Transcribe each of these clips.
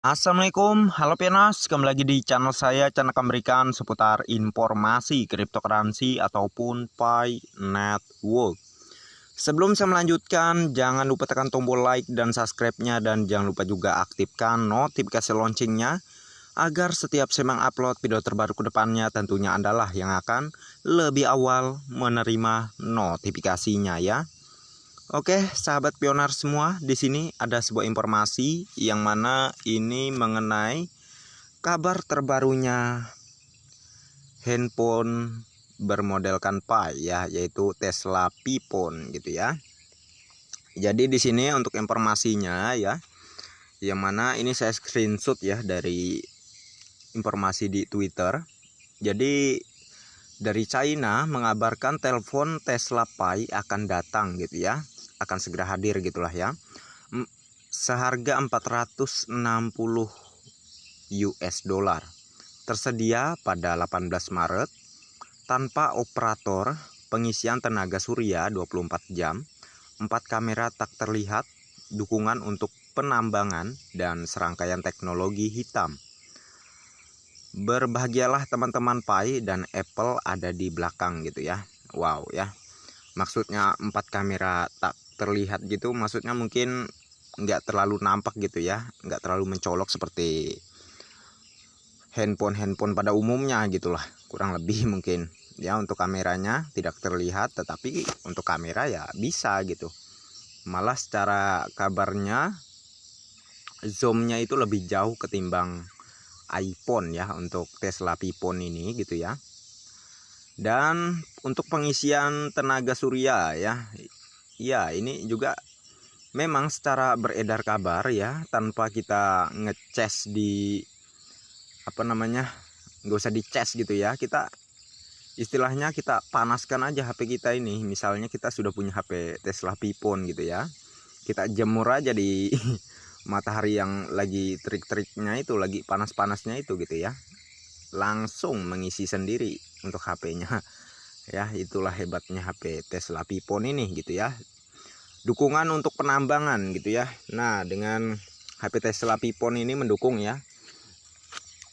Assalamualaikum, halo Pianas, kembali lagi di channel saya. Channel akan memberikan seputar informasi cryptocurrency ataupun Pi Network. Sebelum saya melanjutkan, jangan lupa tekan tombol like dan subscribe-nya, dan jangan lupa juga aktifkan notifikasi launchingnya agar setiap saya mengupload video terbaru ke depannya tentunya Andalah yang akan lebih awal menerima notifikasinya ya. Oke, sahabat pioner semua, di sini ada sebuah informasi yang mana ini mengenai kabar terbarunya handphone bermodelkan Pi ya, yaitu Tesla Pi-phone gitu ya. Jadi di sini untuk informasinya ya, yang mana ini saya screenshot ya dari informasi di Twitter. Jadi dari China mengabarkan telepon Tesla Pi akan datang gitu ya, akan segera hadir gitulah ya. Seharga 460 US dollar. Tersedia pada 18 Maret tanpa operator, pengisian tenaga surya 24 jam, 4 kamera tak terlihat, dukungan untuk penambangan dan serangkaian teknologi hitam. Berbahagialah teman-teman Pi dan Apple ada di belakang gitu ya. Wow ya. Maksudnya 4 kamera tak terlihat gitu, maksudnya mungkin nggak terlalu nampak gitu ya, nggak terlalu mencolok seperti handphone pada umumnya gitulah, kurang lebih mungkin ya. Untuk kameranya tidak terlihat, tetapi untuk kamera ya bisa gitu. Malah secara kabarnya zoomnya itu lebih jauh ketimbang iPhone ya untuk Tesla Pi-phone ini gitu ya. Dan untuk pengisian tenaga surya ya ini juga memang secara beredar kabar ya, tanpa kita ngecas di nggak usah dicas gitu ya, kita istilahnya kita panaskan aja HP kita ini. Misalnya kita sudah punya HP Tesla Pi-phone gitu ya, kita jemur aja di matahari yang lagi terik-teriknya itu, lagi panas-panasnya itu gitu ya, langsung mengisi sendiri untuk HP-nya ya. Itulah hebatnya HP Tesla Pi-phone ini gitu ya. Dukungan untuk penambangan gitu ya. Nah, dengan HP Tesla Pi-phone ini mendukung ya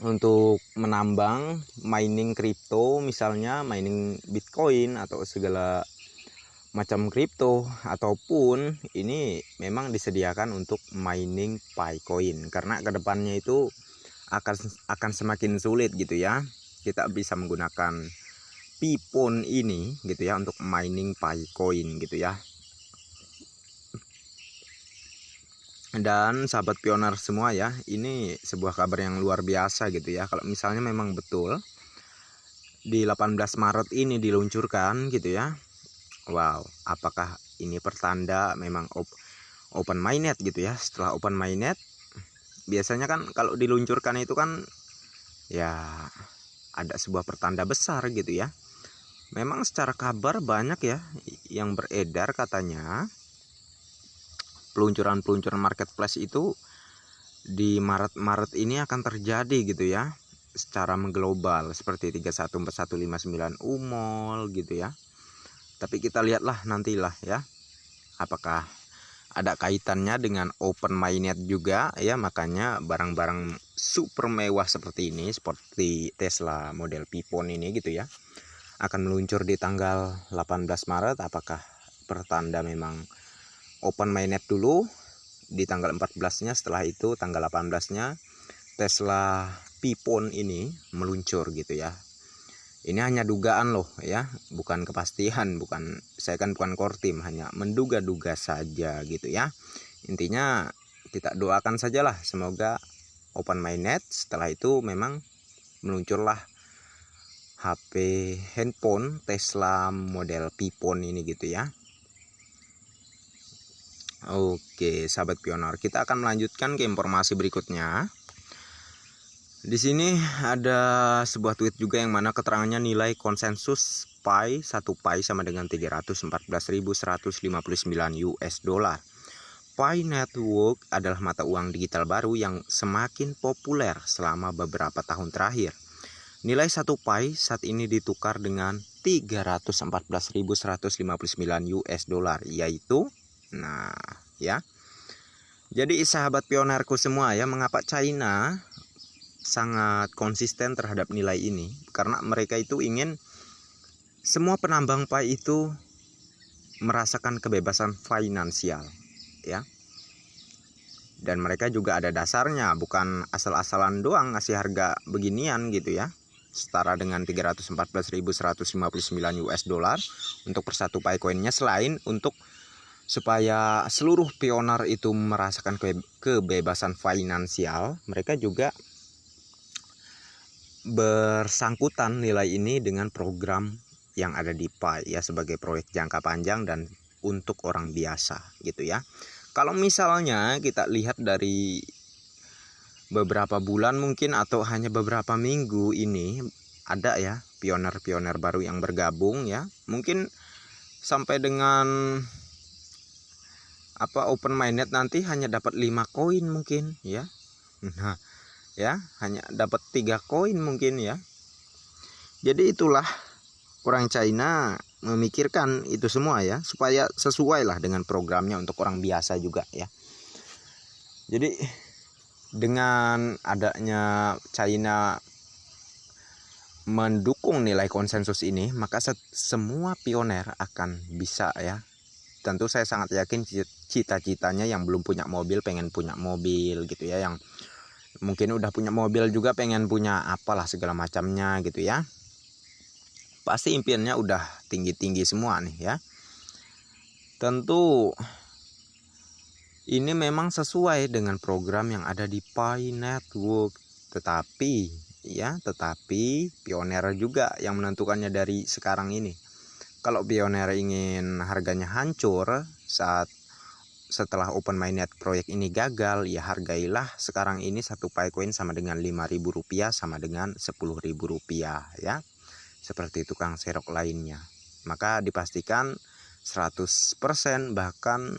untuk menambang, mining kripto, misalnya mining Bitcoin atau segala macam kripto, ataupun ini memang disediakan untuk mining Picoin, karena kedepannya itu akan semakin sulit gitu ya. Kita bisa menggunakan Pi-phone ini gitu ya untuk mining Picoin gitu ya. Dan sahabat pioner semua ya, ini sebuah kabar yang luar biasa gitu ya. Kalau misalnya memang betul di 18 Maret ini diluncurkan gitu ya. Wow, apakah ini pertanda memang open mainnet gitu ya. Setelah open mainnet, biasanya kan kalau diluncurkan itu kan ya ada sebuah pertanda besar gitu ya. Memang secara kabar banyak ya yang beredar, katanya peluncuran marketplace itu di Maret ini akan terjadi gitu ya, secara mengglobal seperti 314159 UMOL gitu ya. Tapi kita lihatlah nantilah ya, apakah ada kaitannya dengan open mainnet juga ya. Makanya barang-barang super mewah seperti ini, seperti Tesla model Pi-phone ini gitu ya, akan meluncur di tanggal 18 Maret. Apakah pertanda memang open mainnet dulu di tanggal 14-nya, setelah itu tanggal 18-nya Tesla Pi-phone ini meluncur gitu ya. Ini hanya dugaan loh ya, bukan kepastian, saya kan bukan core team, hanya menduga-duga saja gitu ya. Intinya kita doakan sajalah semoga open mainnet, setelah itu memang meluncurlah HP handphone Tesla model Pi-phone ini gitu ya. Oke, sahabat pioner, kita akan melanjutkan ke informasi berikutnya. Di sini ada sebuah tweet juga yang mana keterangannya nilai konsensus Pi 1 Pi sama dengan 314.159 US dollar. Pi Network adalah mata uang digital baru yang semakin populer selama beberapa tahun terakhir. Nilai 1 Pi saat ini ditukar dengan 314.159 US dollar, yaitu nah ya Jadi sahabat pionerku semua ya, mengapa China sangat konsisten terhadap nilai ini? Karena mereka itu ingin semua penambang pai itu merasakan kebebasan finansial ya. Dan mereka juga ada dasarnya, bukan asal-asalan doang ngasih harga beginian gitu ya. Setara dengan 314.159 US dollar untuk per satu pai koinnya, selain untuk supaya seluruh pioner itu merasakan kebebasan finansial, mereka juga bersangkutan nilai ini dengan program yang ada di PAI ya, sebagai proyek jangka panjang dan untuk orang biasa gitu ya. Kalau misalnya kita lihat dari beberapa bulan mungkin atau hanya beberapa minggu ini, ada ya pioner-pioner baru yang bergabung ya, mungkin sampai dengan open mainnet nanti hanya dapat 5 koin mungkin ya. Nah ya, hanya dapat 3 koin mungkin ya. Jadi itulah orang China memikirkan itu semua ya, supaya sesuai lah dengan programnya untuk orang biasa juga ya. Jadi dengan adanya China mendukung nilai konsensus ini, maka semua pioner akan bisa ya. Tentu saya sangat yakin cita-citanya yang belum punya mobil pengen punya mobil gitu ya, yang mungkin udah punya mobil juga pengen punya apalah segala macamnya gitu ya. Pasti impiannya udah tinggi-tinggi semua nih ya. Tentu ini memang sesuai dengan program yang ada di Pi Network. Tetapi pioner juga yang menentukannya dari sekarang ini. Kalau pioner ingin harganya hancur setelah open mainnet proyek ini gagal, ya hargailah sekarang ini satu Pi coin sama dengan Rp5.000 sama dengan Rp10.000 ya. Seperti tukang serok lainnya. Maka dipastikan 100%, bahkan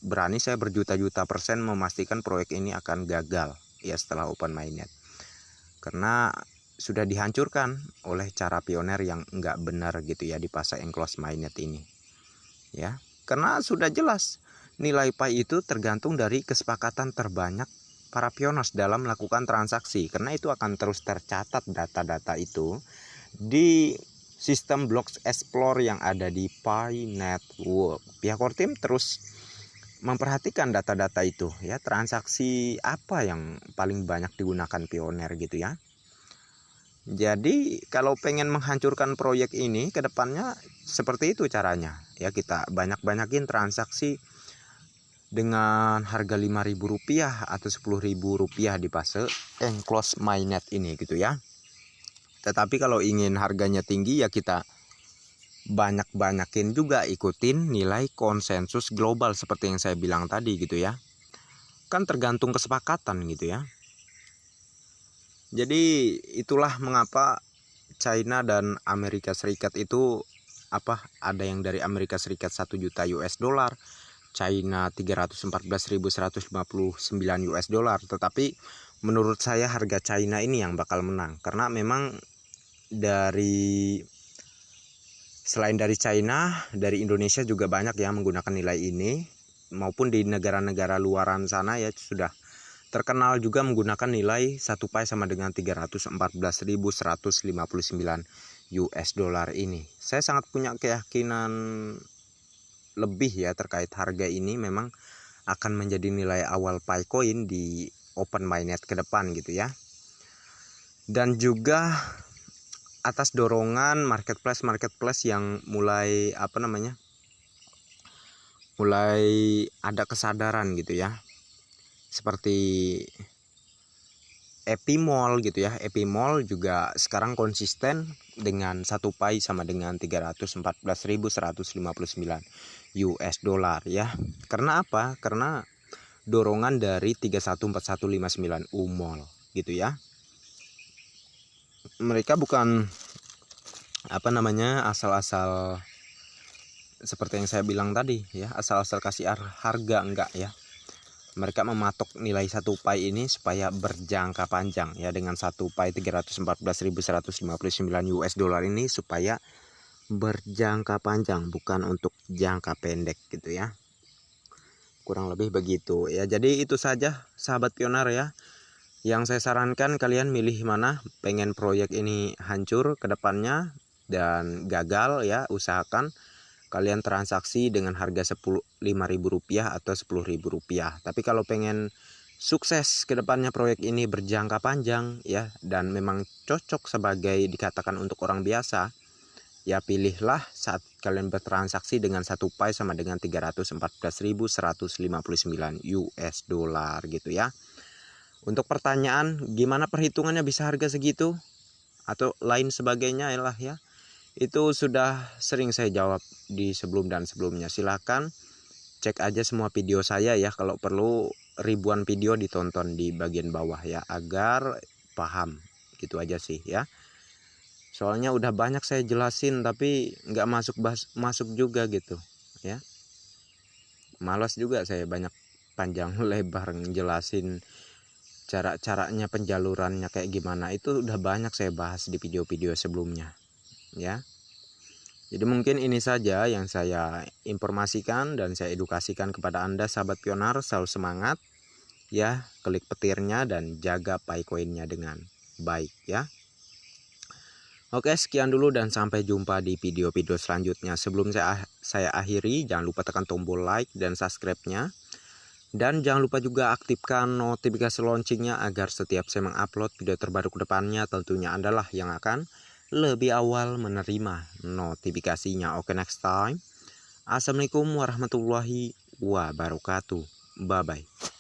berani saya berjuta-juta persen memastikan proyek ini akan gagal ya setelah open mainnet. Karena sudah dihancurkan oleh cara pioner yang enggak benar gitu ya di pasar enclosed mainnet ini. Ya, karena sudah jelas nilai Pi itu tergantung dari kesepakatan terbanyak para pioner dalam melakukan transaksi, karena itu akan terus tercatat data-data itu di sistem blocks explore yang ada di Pi Network. Pihak core team terus memperhatikan data-data itu ya, transaksi apa yang paling banyak digunakan pioner gitu ya. Jadi kalau pengen menghancurkan proyek ini ke depannya seperti itu caranya ya, kita banyak-banyakin transaksi dengan harga Rp5.000 atau Rp10.000 di fase enclosed mainnet ini gitu ya. Tetapi kalau ingin harganya tinggi ya kita banyak-banyakin juga ikutin nilai konsensus global seperti yang saya bilang tadi gitu ya. Kan tergantung kesepakatan gitu ya. Jadi itulah mengapa China dan Amerika Serikat itu ada yang dari Amerika Serikat 1 juta US dollar, China 314.159 US dollar. Tetapi menurut saya harga China ini yang bakal menang, karena memang selain dari China, dari Indonesia juga banyak yang menggunakan nilai ini, maupun di negara-negara luaran sana ya sudah terkenal juga menggunakan nilai 1 Pi sama dengan 314.159 US dollar ini. Saya sangat punya keyakinan lebih ya terkait harga ini memang akan menjadi nilai awal Pi coin di open mainnet ke depan gitu ya. Dan juga atas dorongan marketplace yang mulai mulai ada kesadaran gitu ya, seperti Epimall gitu ya. Epimall juga sekarang konsisten dengan 1 Pi sama dengan 314.159 US dollar ya. Karena apa? Karena dorongan dari 314159 UMOL gitu ya. Mereka bukan asal-asal seperti yang saya bilang tadi ya, asal-asal kasih harga, enggak ya. Mereka mematok nilai 1 Pi ini supaya berjangka panjang ya, dengan 1 Pi 314.159 US dollar ini supaya berjangka panjang, bukan untuk jangka pendek gitu ya. kurang lebih begitu ya. Jadi itu saja sahabat pioner ya, yang saya sarankan kalian milih mana. Pengen proyek ini hancur ke depannya dan gagal ya, usahakan kalian transaksi dengan harga 5.000 rupiah atau 10.000 rupiah. Tapi kalau pengen sukses ke depannya proyek ini berjangka panjang ya, dan memang cocok sebagai dikatakan untuk orang biasa ya, pilihlah saat kalian bertransaksi dengan 1 pi sama dengan 314.159 US dollar gitu ya. Untuk pertanyaan gimana perhitungannya bisa harga segitu atau lain sebagainya ya, itu sudah sering saya jawab di sebelum dan sebelumnya. Silahkan cek aja semua video saya ya, kalau perlu ribuan video ditonton di bagian bawah ya, agar paham gitu aja sih ya. Soalnya udah banyak saya jelasin tapi nggak masuk juga gitu ya. Malas juga saya banyak panjang lebar ngejelasin caranya penjalurannya kayak gimana, itu udah banyak saya bahas di video-video sebelumnya ya. Jadi mungkin ini saja yang saya informasikan dan saya edukasikan kepada Anda sahabat pioner. Selalu semangat ya, klik petirnya dan jaga pi koinnya dengan baik ya. Oke, sekian dulu dan sampai jumpa di video-video selanjutnya. Sebelum saya akhiri, jangan lupa tekan tombol like dan subscribe-nya. Dan jangan lupa juga aktifkan notifikasi loncengnya agar setiap saya mengupload video terbaru ke depannya tentunya Anda lah yang akan lebih awal menerima notifikasinya. Oke, next time. Assalamualaikum warahmatullahi wabarakatuh. Bye bye.